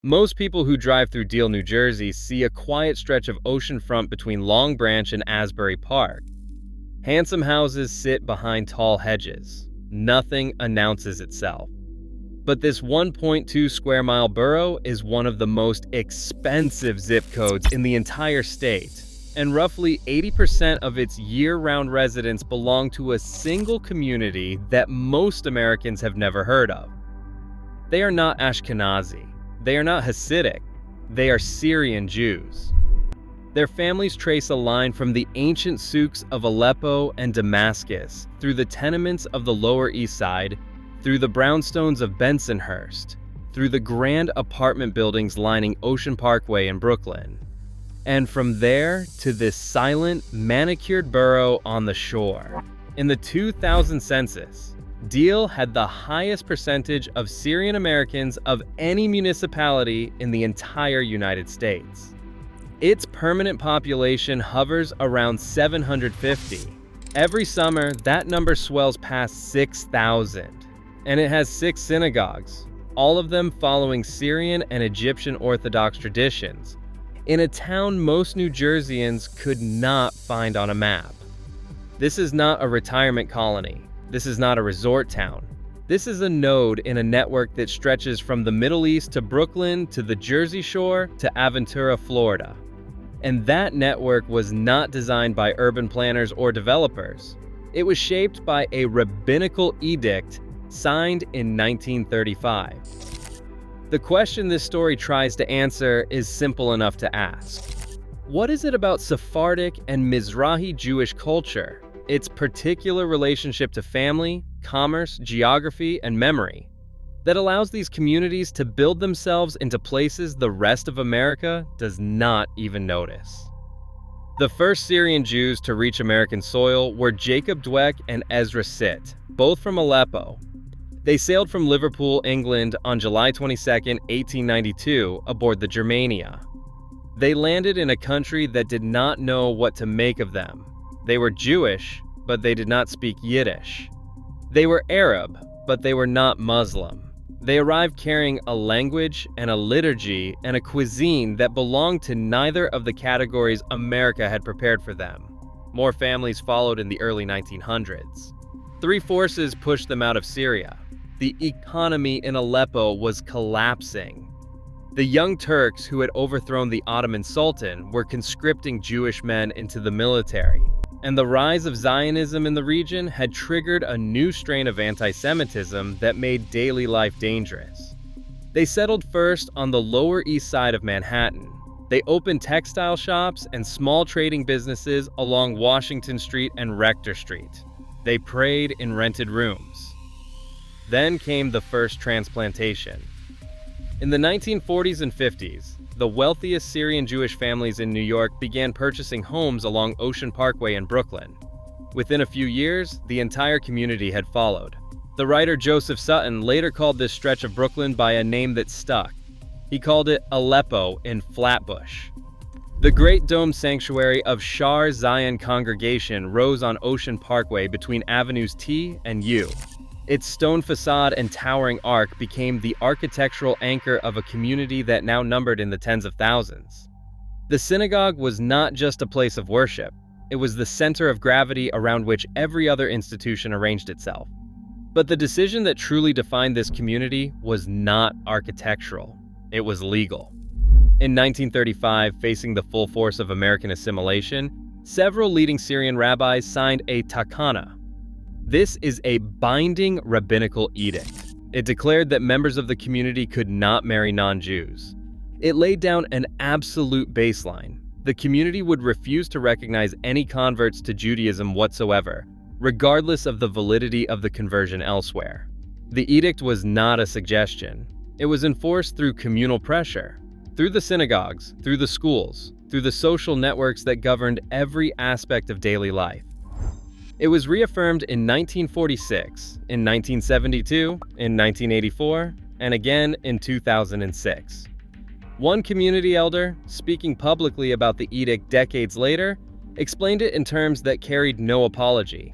Most people who drive through Deal, New Jersey see a quiet stretch of oceanfront between Long Branch and Asbury Park. Handsome houses sit behind tall hedges. Nothing announces itself. But this 1.2 square mile borough is one of the most expensive zip codes in the entire state, and roughly 80% of its year-round residents belong to a single community that most Americans have never heard of. They are not Ashkenazi. They are not Hasidic. They are Syrian Jews. Their families trace a line from the ancient souks of Aleppo and Damascus, through the tenements of the Lower East Side, through the brownstones of Bensonhurst, through the grand apartment buildings lining Ocean Parkway in Brooklyn, and from there to this silent, manicured borough on the shore. In the 2000 census, Deal had the highest percentage of Syrian Americans of any municipality in the entire United States. Its permanent population hovers around 750. Every summer, that number swells past 6,000. And it has 6 synagogues, all of them following Syrian and Egyptian Orthodox traditions, in a town most New Jerseyans could not find on a map. This is not a retirement colony. This is not a resort town. This is a node in a network that stretches from the Middle East to Brooklyn to the Jersey Shore to Aventura, Florida. And that network was not designed by urban planners or developers. It was shaped by a rabbinical edict signed in 1935. The question this story tries to answer is simple enough to ask. What is it about Sephardic and Mizrahi Jewish culture, its particular relationship to family, commerce, geography, and memory, that allows these communities to build themselves into places the rest of America does not even notice? The first Syrian Jews to reach American soil were Jacob Dweck and Ezra Sitt, both from Aleppo. They sailed from Liverpool, England on July 22, 1892, aboard the Germania. They landed in a country that did not know what to make of them. They were Jewish, but they did not speak Yiddish. They were Arab, but they were not Muslim. They arrived carrying a language and a liturgy and a cuisine that belonged to neither of the categories America had prepared for them. More families followed in the early 1900s. 3 forces pushed them out of Syria. The economy in Aleppo was collapsing. The Young Turks, who had overthrown the Ottoman Sultan, were conscripting Jewish men into the military. And the rise of Zionism in the region had triggered a new strain of anti-Semitism that made daily life dangerous. They settled first on the Lower East Side of Manhattan. They opened textile shops and small trading businesses along Washington Street and Rector Street. They prayed in rented rooms. Then came the first transplantation. In the 1940s and 50s, the wealthiest Syrian Jewish families in New York began purchasing homes along Ocean Parkway in Brooklyn. Within a few years, the entire community had followed. The writer Joseph Sutton later called this stretch of Brooklyn by a name that stuck. He called it Aleppo-in-Flatbush. The Great Dome Sanctuary of Shar Zion Congregation rose on Ocean Parkway between Avenues T and U. Its stone facade and towering arch became the architectural anchor of a community that now numbered in the tens of thousands. The synagogue was not just a place of worship. It was the center of gravity around which every other institution arranged itself. But the decision that truly defined this community was not architectural. It was legal. In 1935, facing the full force of American assimilation, several leading Syrian rabbis signed a takana. This is a binding rabbinical edict. It declared that members of the community could not marry non-Jews. It laid down an absolute baseline. The community would refuse to recognize any converts to Judaism whatsoever, regardless of the validity of the conversion elsewhere. The edict was not a suggestion. It was enforced through communal pressure, through the synagogues, through the schools, through the social networks that governed every aspect of daily life. It was reaffirmed in 1946, in 1972, in 1984, and again in 2006. One community elder, speaking publicly about the edict decades later, explained it in terms that carried no apology.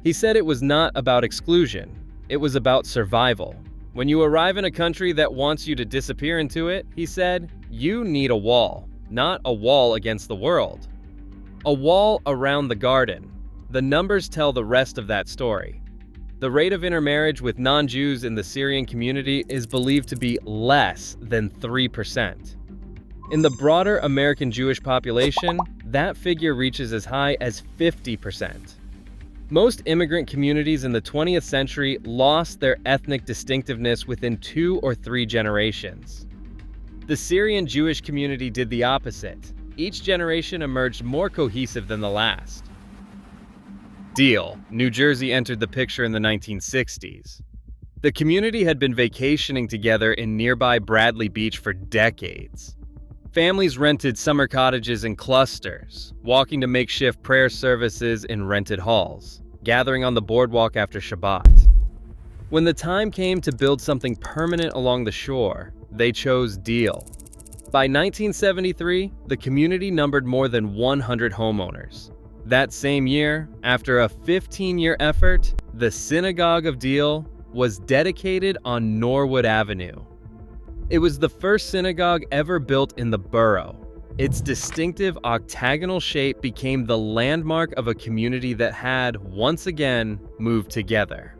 He said it was not about exclusion, it was about survival. When you arrive in a country that wants you to disappear into it, he said, you need a wall, not a wall against the world. A wall around the garden. The numbers tell the rest of that story. The rate of intermarriage with non-Jews in the Syrian community is believed to be less than 3%. In the broader American Jewish population, that figure reaches as high as 50%. Most immigrant communities in the 20th century lost their ethnic distinctiveness within 2 or 3 generations. The Syrian Jewish community did the opposite. Each generation emerged more cohesive than the last. Deal, New Jersey entered the picture in the 1960s. The community had been vacationing together in nearby Bradley Beach for decades. Families rented summer cottages in clusters, walking to makeshift prayer services in rented halls, gathering on the boardwalk after Shabbat. When the time came to build something permanent along the shore, they chose Deal. By 1973, the community numbered more than 100 homeowners. That same year, after a 15-year effort, the Synagogue of Deal was dedicated on Norwood Avenue. It was the first synagogue ever built in the borough. Its distinctive octagonal shape became the landmark of a community that had, once again, moved together.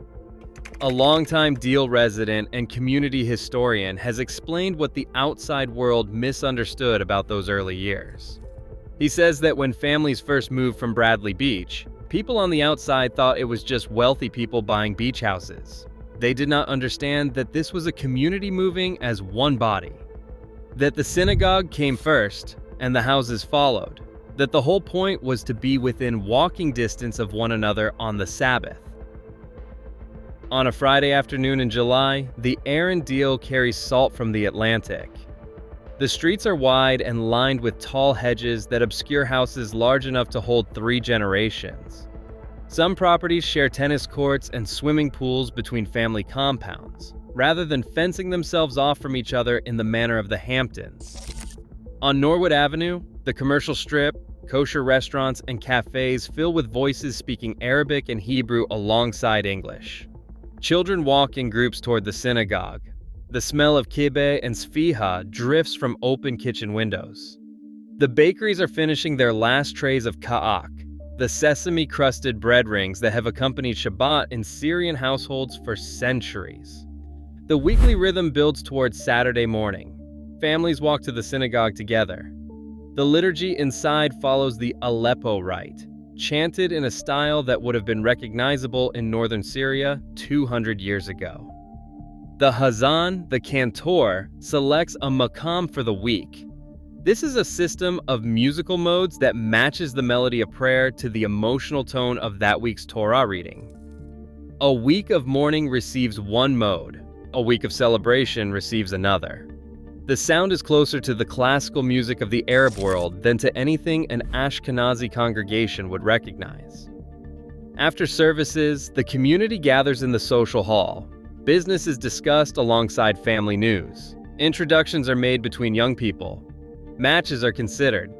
A longtime Deal resident and community historian has explained what the outside world misunderstood about those early years. He says that when families first moved from Bradley Beach, people on the outside thought it was just wealthy people buying beach houses. They did not understand that this was a community moving as one body. That the synagogue came first, and the houses followed. That the whole point was to be within walking distance of one another on the Sabbath. On a Friday afternoon in July, the Aaron Deal carries salt from the Atlantic. The streets are wide and lined with tall hedges that obscure houses large enough to hold 3 generations. Some properties share tennis courts and swimming pools between family compounds, rather than fencing themselves off from each other in the manner of the Hamptons. On Norwood Avenue, the commercial strip, kosher restaurants, and cafes fill with voices speaking Arabic and Hebrew alongside English. Children walk in groups toward the synagogue. The smell of kibbeh and sfiha drifts from open kitchen windows. The bakeries are finishing their last trays of ka'ak, the sesame-crusted bread rings that have accompanied Shabbat in Syrian households for centuries. The weekly rhythm builds towards Saturday morning. Families walk to the synagogue together. The liturgy inside follows the Aleppo rite, chanted in a style that would have been recognizable in northern Syria 200 years ago. The Hazan, the cantor, selects a maqam for the week. This is a system of musical modes that matches the melody of prayer to the emotional tone of that week's Torah reading. A week of mourning receives one mode. A week of celebration receives another. The sound is closer to the classical music of the Arab world than to anything an Ashkenazi congregation would recognize. After services, the community gathers in the social hall. Business is discussed alongside family news. Introductions are made between young people. Matches are considered.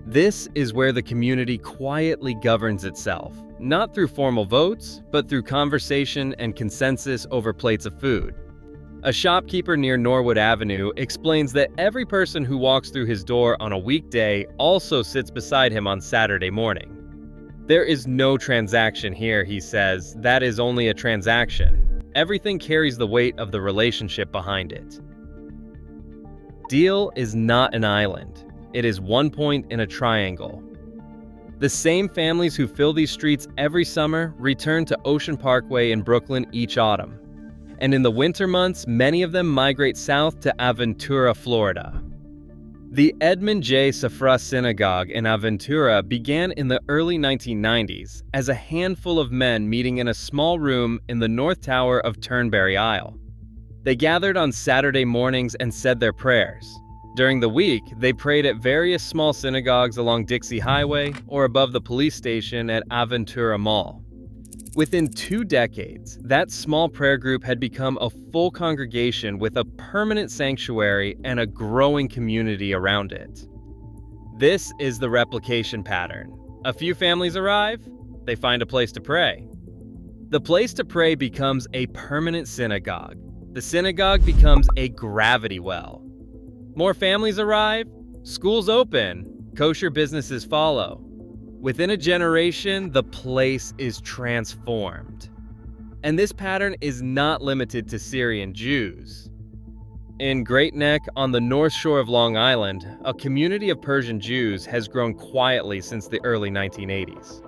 This is where the community quietly governs itself, not through formal votes, but through conversation and consensus over plates of food. A shopkeeper near Norwood Avenue explains that every person who walks through his door on a weekday also sits beside him on Saturday morning. There is no transaction here, he says. That is only a transaction. Everything carries the weight of the relationship behind it. Deal is not an island. It is one point in a triangle. The same families who fill these streets every summer return to Ocean Parkway in Brooklyn each autumn. And in the winter months, many of them migrate south to Aventura, Florida. The Edmund J. Safra Synagogue in Aventura began in the early 1990s as a handful of men meeting in a small room in the North Tower of Turnberry Isle. They gathered on Saturday mornings and said their prayers. During the week, they prayed at various small synagogues along Dixie Highway or above the police station at Aventura Mall. Within 2 decades, that small prayer group had become a full congregation with a permanent sanctuary and a growing community around it. This is the replication pattern. A few families arrive, they find a place to pray. The place to pray becomes a permanent synagogue. the synagogue becomes a gravity well. More families arrive, schools open, kosher businesses follow. Within a generation, the place is transformed. And this pattern is not limited to Syrian Jews. In Great Neck, on the north shore of Long Island, a community of Persian Jews has grown quietly since the early 1980s.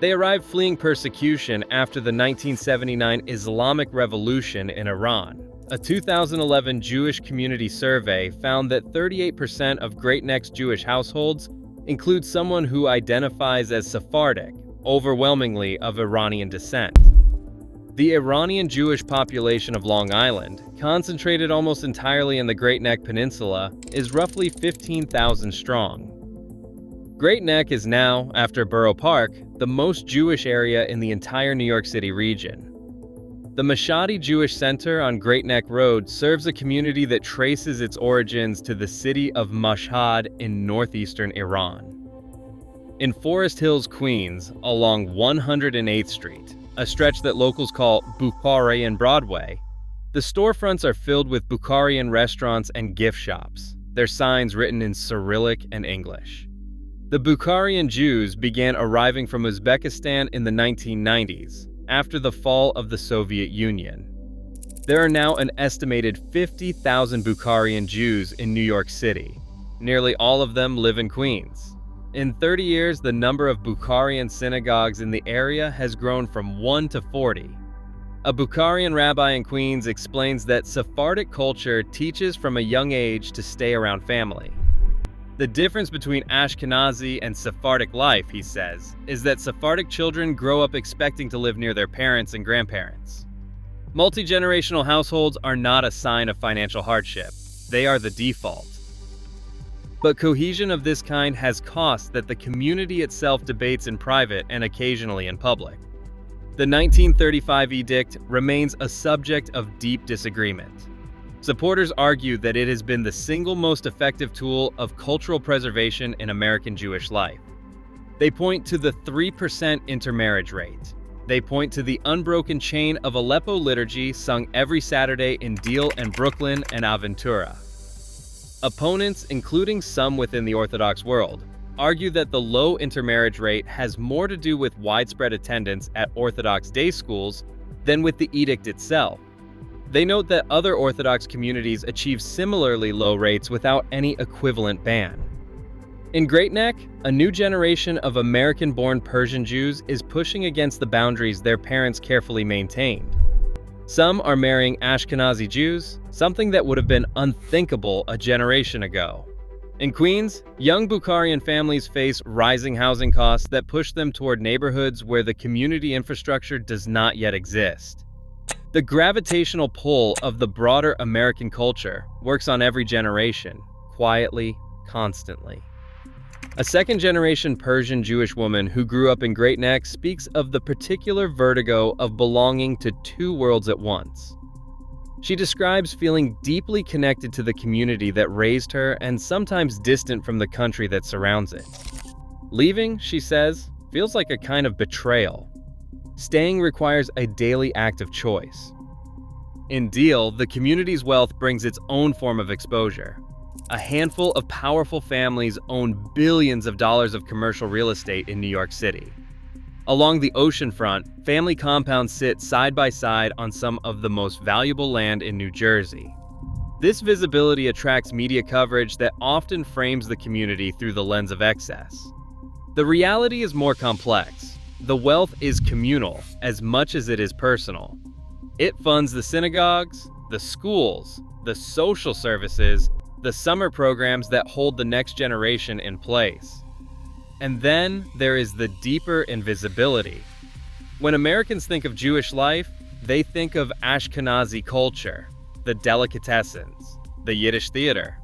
They arrived fleeing persecution after the 1979 Islamic Revolution in Iran. A 2011 Jewish community survey found that 38% of Great Neck's Jewish households include someone who identifies as Sephardic, overwhelmingly of Iranian descent. The Iranian Jewish population of Long Island, concentrated almost entirely in the Great Neck Peninsula, is roughly 15,000 strong. Great Neck is now, after Borough Park, the most Jewish area in the entire New York City region. The Mashhadi Jewish Center on Great Neck Road serves a community that traces its origins to the city of Mashhad in northeastern Iran. In Forest Hills, Queens, along 108th Street, a stretch that locals call Bukharian Broadway, the storefronts are filled with Bukharian restaurants and gift shops, their signs written in Cyrillic and English. The Bukharian Jews began arriving from Uzbekistan in the 1990s, after the fall of the Soviet Union. There are now an estimated 50,000 Bukharian Jews in New York City. Nearly all of them live in Queens. In 30 years, the number of Bukharian synagogues in the area has grown from 1 to 40. A Bukharian rabbi in Queens explains that Sephardic culture teaches from a young age to stay around family. The difference between Ashkenazi and Sephardic life, he says, is that Sephardic children grow up expecting to live near their parents and grandparents. Multi-generational households are not a sign of financial hardship. They are the default. But cohesion of this kind has costs that the community itself debates in private and occasionally in public. The 1935 edict remains a subject of deep disagreement. Supporters argue that it has been the single most effective tool of cultural preservation in American Jewish life. They point to the 3% intermarriage rate. They point to the unbroken chain of Aleppo liturgy sung every Saturday in Deal and Brooklyn and Aventura. Opponents, including some within the Orthodox world, argue that the low intermarriage rate has more to do with widespread attendance at Orthodox day schools than with the edict itself. They note that other Orthodox communities achieve similarly low rates without any equivalent ban. In Great Neck, a new generation of American-born Persian Jews is pushing against the boundaries their parents carefully maintained. Some are marrying Ashkenazi Jews, something that would have been unthinkable a generation ago. In Queens, young Bukharian families face rising housing costs that push them toward neighborhoods where the community infrastructure does not yet exist. The gravitational pull of the broader American culture works on every generation, quietly, constantly. A second-generation Persian Jewish woman who grew up in Great Neck speaks of the particular vertigo of belonging to two worlds at once. She describes feeling deeply connected to the community that raised her and sometimes distant from the country that surrounds it. Leaving, she says, feels like a kind of betrayal. Staying requires a daily act of choice. In Deal, the community's wealth brings its own form of exposure. A handful of powerful families own billions of dollars of commercial real estate in New York City. Along the oceanfront, family compounds sit side by side on some of the most valuable land in New Jersey. This visibility attracts media coverage that often frames the community through the lens of excess. The reality is more complex. The wealth is communal as much as it is personal. It funds the synagogues, the schools, the social services, the summer programs that hold the next generation in place. And then there is the deeper invisibility. When Americans think of Jewish life, they think of Ashkenazi culture, the delicatessens, the Yiddish theater,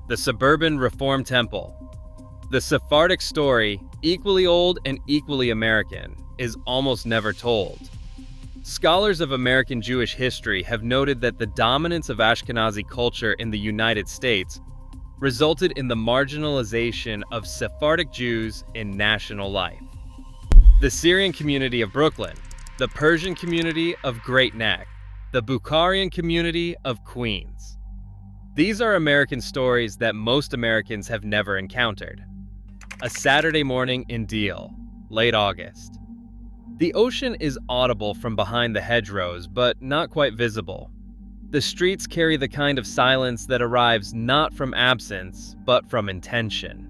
the suburban Reform temple. The Sephardic story, equally old and equally American, is almost never told. Scholars of American Jewish history have noted that the dominance of Ashkenazi culture in the United States resulted in the marginalization of Sephardic Jews in national life. The Syrian community of Brooklyn, the Persian community of Great Neck, the Bukharian community of Queens. These are American stories that most Americans have never encountered. A Saturday morning in Deal, late August. The ocean is audible from behind the hedgerows, but not quite visible. The streets carry the kind of silence that arrives not from absence, but from intention.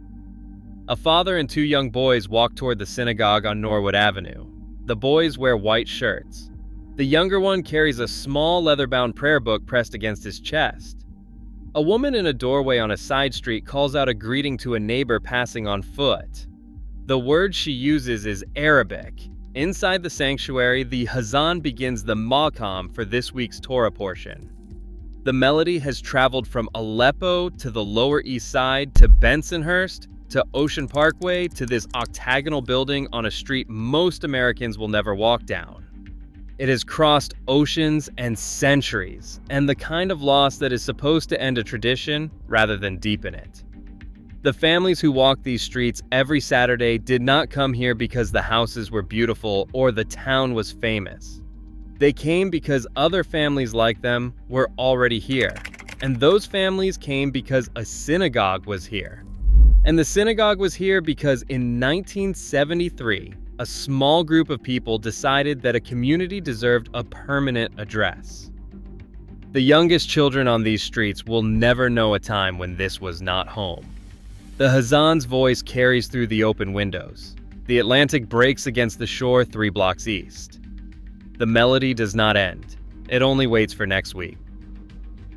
A father and two young boys walk toward the synagogue on Norwood Avenue. The boys wear white shirts. The younger one carries a small leather-bound prayer book pressed against his chest. A woman in a doorway on a side street calls out a greeting to a neighbor passing on foot. The word she uses is Arabic. Inside the sanctuary, the Hazan begins the Maqam for this week's Torah portion. The melody has traveled from Aleppo to the Lower East Side to Bensonhurst to Ocean Parkway to this octagonal building on a street most Americans will never walk down. It has crossed oceans and centuries, and the kind of loss that is supposed to end a tradition rather than deepen it. The families who walk these streets every Saturday did not come here because the houses were beautiful or the town was famous. They came because other families like them were already here, and those families came because a synagogue was here. And the synagogue was here because in 1973, a small group of people decided that a community deserved a permanent address. The youngest children on these streets will never know a time when this was not home. The Hazan's voice carries through the open windows. The Atlantic breaks against the shore 3 blocks east. The melody does not end. It only waits for next week.